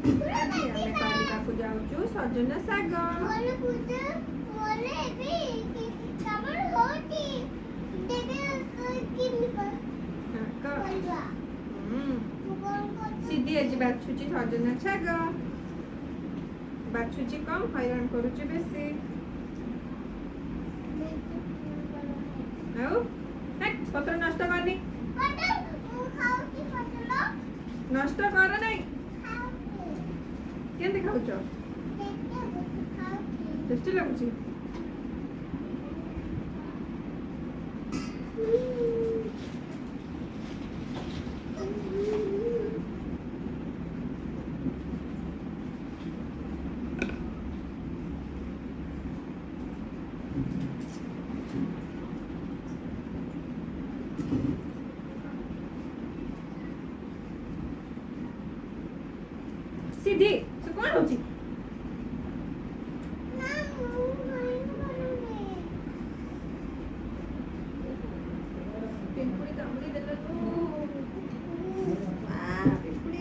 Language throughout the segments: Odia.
ଆମେ କରିବାକୁ ଯାଉଛୁ ସଜନା ଶାଗ। ସିଧି ଆଜି ବାଛୁଛି ସଜନା ଶାଗ। ବାଛୁଛି କମ ହଇରାଣ କରୁଛି ବେଶୀ। ଆଉ ପତ୍ର ନଷ୍ଟ କରନି, ନଷ୍ଟ କର ନାଇଁ। କେମିତି ଖାଉଛ? ଟେଷ୍ଟି ଲାଗୁଛି। ସିଧି ସେ କଣ ହଉଛି? ପିମ୍ପୁଡ଼ି କାମୁଡ଼ି ଦେଲା ଲୋ। ପିମ୍ପୁଡ଼ି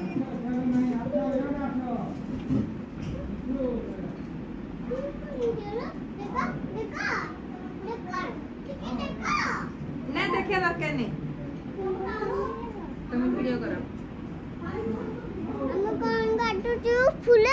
ନା ଦେଖିବା ଦରକାର ନାହିଁ। ତମେ ଭିଡ଼ିଓ କର। ଆମେ କଣ କାଟୁଛୁ? ଫୁଲ